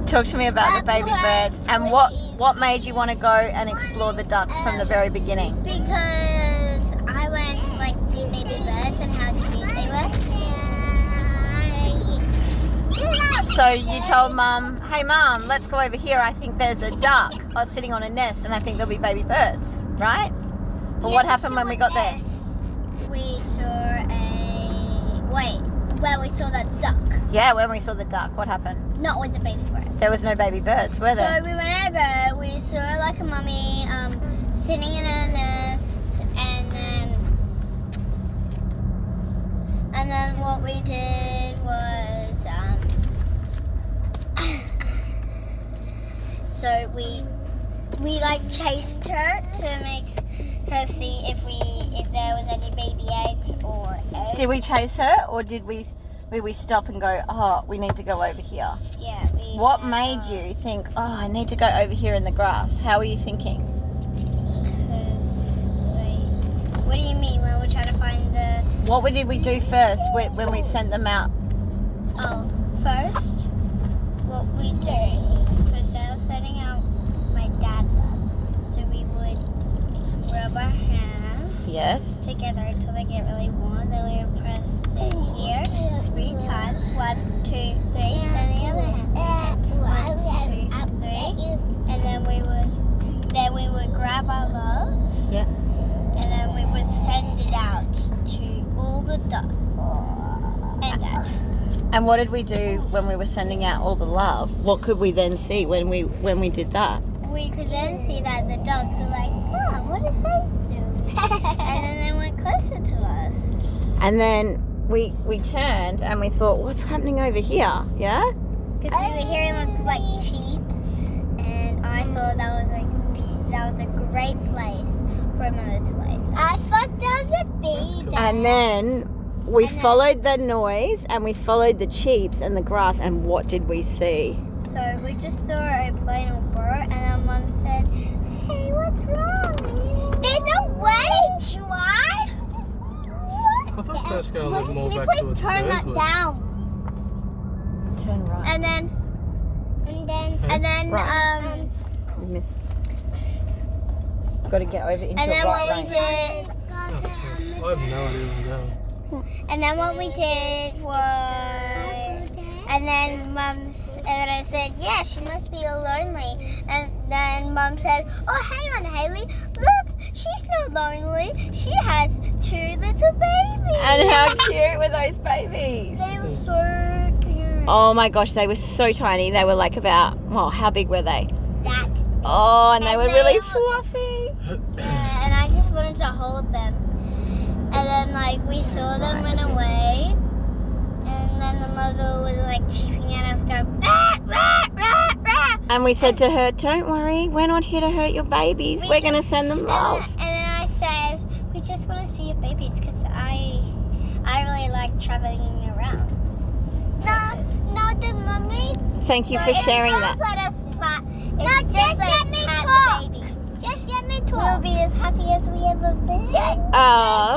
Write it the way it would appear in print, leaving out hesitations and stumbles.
Talk to me about the baby birds and what made you want to go and explore the ducks from the very beginning? Because I wanted to like see baby birds and how cute they were. So you told Mum, hey Mum, let's go over here. I think there's a duck sitting on a nest and I think there'll be baby birds, right? But what happened when we got there? We saw we saw the duck. Yeah, when we saw the duck, what happened? Not with the baby birds. There was no baby birds, were there? So we went over, we saw like a mummy sitting in a nest, and then what we did was so we like chased her to make her see if there was any baby eggs or eggs. Did we chase her or did we stop and go, oh, we need to go over here? Yeah. What made you think, oh, I need to go over here in the grass? How were you thinking? What do you mean when we're trying to find the... What did we do first when we sent them out? Oh, first, what we did, so instead of setting out, my dad loved, so we would rub our hands together until they get really warm, then we would press it here 3 times, 1, 2, 3, and the other hand. 1, 2, 3, and then we would grab our love, and then we would send it out to all the ducks and Dad. And what did we do when we were sending out all the love? What could we then see when we did that? We could then see that the dogs were like, oh, what did they do? And then they went closer to us. And then we turned and we thought, what's happening over here? Yeah? Because we were hearing lots of like cheeps, and I thought that was a great place for a minute to live. I thought there was a bee there. And then we followed the noise and we followed the cheeps and the grass, and what did we see? So we just saw a plain old bird, and our mum said, hey, what's wrong? There's a wedding slide. I thought that's going to look more Can you back please towards turn that Burswood. down? Turn right. And then Got to get over into and a then right what we lane. did, I have no idea where I'm going. and then what we did was, and then and I said, yeah, she must be lonely. And then Mum said, oh, hang on, Hayley, look, she's not lonely. She has 2 little babies. And how cute were those babies? They were so cute. Oh my gosh, they were so tiny. They were like about, well, how big were they? That. Oh, and they were really were- fluffy. And I just wanted to hold them. And then, like, we saw them run away. And then the mother was, like, cheeping at us, going, rah, rah, rah, rah. And we said to her, don't worry, we're not here to hurt your babies. We're going to send them love. And then I said, we just want to see your babies because I really like traveling around. No, the mommy. Thank you for sharing that. Let us pat. Just let me talk. Just let me talk. We'll be as happy as we ever been. Oh.